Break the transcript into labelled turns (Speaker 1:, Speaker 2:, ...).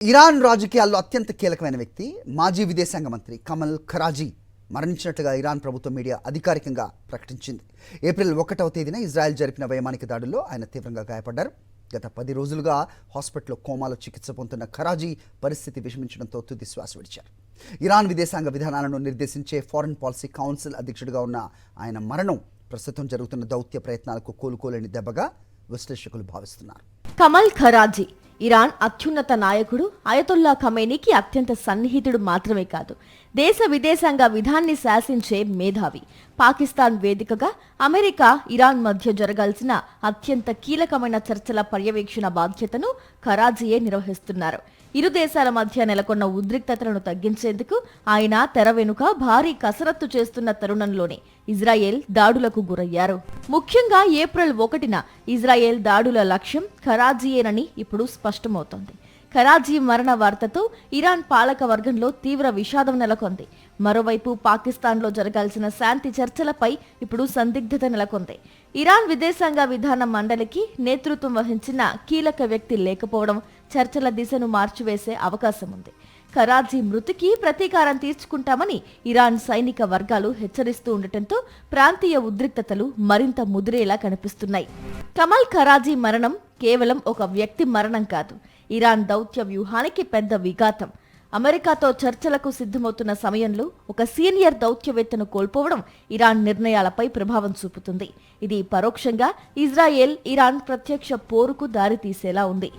Speaker 1: Iran రాజకీయాల్లో అత్యంత కీలకమైన వ్యక్తి మాజీ విదేశాంగ మంత్రి కమల్ ఖరాజీ మరణించినట్లుగా ఇరాన్ ప్రభుత్వ మీడియా అధికారికంగా ప్రకటించింది. ఏప్రిల్ 1వ తేదీన ఇజ్రాయెల్ జరిపిన వైమానిక దాడుల్లో ఆయన తీవ్రంగా గాయపడ్డారు. గత 10 రోజులుగా హాస్పిటల్లో కోమాలో చికిత్స పొందుతున్న ఖరాజీ పరిస్థితి విషమించడంతో తుది శ్వాస విడిచారు. ఇరాన్ విదేశాంగ విధానాలను నిర్దేశించే ఫారెన్ పాలసీ కౌన్సిల్ అధ్యక్షుడిగా ఉన్న ఆయన మరణం ప్రస్తుతం జరుగుతున్న దౌత్య ప్రయత్నాలకు కోలుకోలేని దెబ్బగా విశ్లేషకులు భావిస్తున్నారు.
Speaker 2: కమల్ ఖరాజీ ఇరాన్ అత్యున్నత నాయకుడు, అయతొల్లా ఖమేనీకి అత్యంత సన్నిహితుడు మాత్రమే కాదు, దేశ విదేశాంగ విధాన్ని శాసించే మేధావి. పాకిస్తాన్ వేదికగా అమెరికా, ఇరాన్ మధ్య జరగాల్సిన అత్యంత కీలకమైన చర్చల పర్యవేక్షణ బాధ్యతను ఖరాజీయే నిర్వహిస్తున్నారు. ఇరు దేశాల మధ్య నెలకొన్న ఉద్రిక్తతలను తగ్గించేందుకు ఆయన తెర వెనుక భారీ కసరత్తు చేస్తున్న తరుణంలోనే ఇజ్రాయెల్ దాడులకు గురయ్యారు. ముఖ్యంగా ఏప్రిల్ 1న ఇజ్రాయెల్ దాడుల లక్ష్యం ఖరాజీయేనని ఇప్పుడు స్పష్టమవుతోంది. ఖరాజీ మరణ వార్తతో ఇరాన్ పాలక వర్గంలో తీవ్ర విషాదం నెలకొంది. మరోవైపు పాకిస్తాన్లో జరగాల్సిన శాంతి చర్చలపై ఇప్పుడు సందిగ్ధత నెలకొంది. ఇరాన్ విదేశాంగ విధాన మండలికి నేతృత్వం వహించిన కీలక వ్యక్తి లేకపోవడం చర్చల దిశను మార్చివేసే అవకాశం ఉంది. ఖరాజీ మృతికి ప్రతీకారం తీర్చుకుంటామని ఇరాన్ సైనిక వర్గాలు హెచ్చరిస్తూ ఉండటంతో ప్రాంతీయ ఉద్రిక్తతలు మరింత ముదిరేలా కనిపిస్తున్నాయి. కమల్ ఖరాజీ మరణం కేవలం ఒక వ్యక్తి మరణం కాదు, ఇరాన్ దౌత్య వ్యూహానికి పెద్ద విఘాతం. అమెరికాతో చర్చలకు సిద్ధమవుతున్న సమయంలో ఒక సీనియర్ దౌత్యవేత్తను కోల్పోవడం ఇరాన్ నిర్ణయాలపై ప్రభావం చూపుతుంది. ఇది పరోక్షంగా ఇజ్రాయెల్, ఇరాన్ ప్రత్యక్ష పోరుకు దారితీసేలా ఉంది.